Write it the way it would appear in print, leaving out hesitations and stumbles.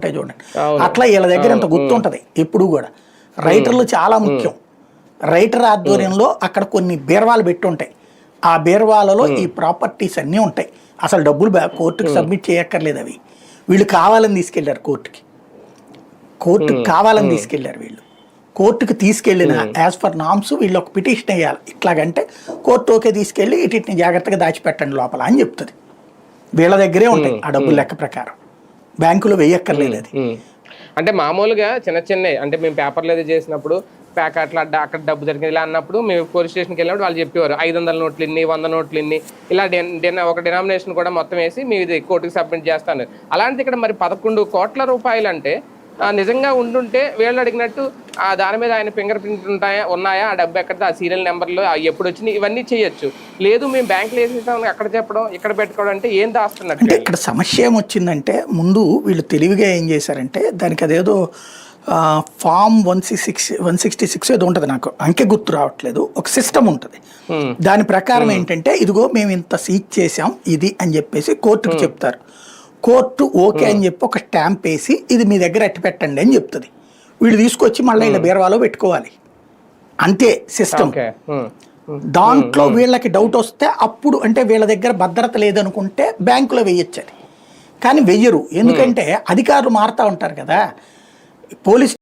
ఉంటాయి చూడండి, అట్లా వీళ్ళ దగ్గర ఎంత గుర్తుంటది ఎప్పుడు కూడా. రైటర్లు చాలా ముఖ్యం. రైటర్ ఆధ్వర్యంలో అక్కడ కొన్ని బీర్వాలు పెట్టి ఉంటాయి, ఆ బీర్వాలలో ఈ ప్రాపర్టీస్ అన్నీ ఉంటాయి. అసలు డబ్బులు కోర్టుకి సబ్మిట్ చేయక్కర్లేదు, అవి వీళ్ళు కావాలని తీసుకెళ్లారు కోర్టుకి కావాలని తీసుకెళ్లారు వీళ్ళు. కోర్టుకు తీసుకెళ్లిన యాజ్ పర్ నామ్స్ వీళ్ళు ఒక పిటిషన్ వేయాలి, ఇట్లాగంటే కోర్టు ఓకే తీసుకెళ్ళి ఇటుని జాగ్రత్తగా దాచిపెట్టండి లోపల అని చెప్తుంది. వీళ్ళ దగ్గరే ఉంటాయి ఆ డబ్బులు లెక్క ప్రకారం, బ్యాంకులో వేయక్కర్లేదు అది. అంటే మామూలుగా చిన్న అంటే మేము పేపర్లు ఏదో చేసినప్పుడు ప్యాకెట్లు అక్కడ డబ్బు జరిగింది ఇలా అన్నప్పుడు మేము పోలీస్ స్టేషన్కి వెళ్ళినప్పుడు వాళ్ళు చెప్పేవారు 500 నోట్లు ఇన్ని 100 నోట్లు ఇన్ని ఇలా ఒక డినామినేషన్ కూడా మొత్తం వేసి మీ ఇది కోర్టుకి సబ్మిట్ చేస్తాను. అలాంటిది ఇక్కడ మరి 11 కోట్ల రూపాయలు అంటే నిజంగా ఉండుంటే వీళ్ళు అడిగినట్టు దాని మీద ఆయన ఫింగర్ ప్రింట్ ఉన్నాయా, ఆ డబ్బు ఎక్కడ, ఆ సీరియల్ నెంబర్లో ఎప్పుడు వచ్చినాయి, ఇవన్నీ చేయొచ్చు. లేదు మేము బ్యాంకులో వేసేసాం అక్కడ చెప్పడం ఇక్కడ పెట్టుకోవడం అంటే ఏం దాస్తున్నట్టు. అంటే ఇక్కడ సమస్య ఏమొచ్చిందంటే ముందు వీళ్ళు తెలివిగా ఏం చేశారంటే దానికి అదేదో ఫామ్ 166 ఏదో ఉంటుంది, నాకు అంకె గుర్తు రావట్లేదు, ఒక సిస్టమ్ ఉంటుంది. దాని ప్రకారం ఏంటంటే ఇదిగో మేము ఇంత సీజ్ చేసాం ఇది అని చెప్పేసి కోర్టుకు చెప్తారు. కోర్టు ఓకే అని చెప్పి ఒక స్టాంప్ వేసి ఇది మీ దగ్గర అట్టి పెట్టండి అని చెప్తుంది. వీళ్ళు తీసుకొచ్చి మళ్ళీ ఇలా బీరవాలో పెట్టుకోవాలి, అంతే సిస్టమ్. దాంట్లో వీళ్ళకి డౌట్ వస్తే అప్పుడు అంటే వీళ్ళ దగ్గర భద్రత లేదనుకుంటే బ్యాంకులో వేయొచ్చది, కానీ వెయ్యరు. ఎందుకంటే అధికారులు మారుతూ ఉంటారు కదా. పోలీస్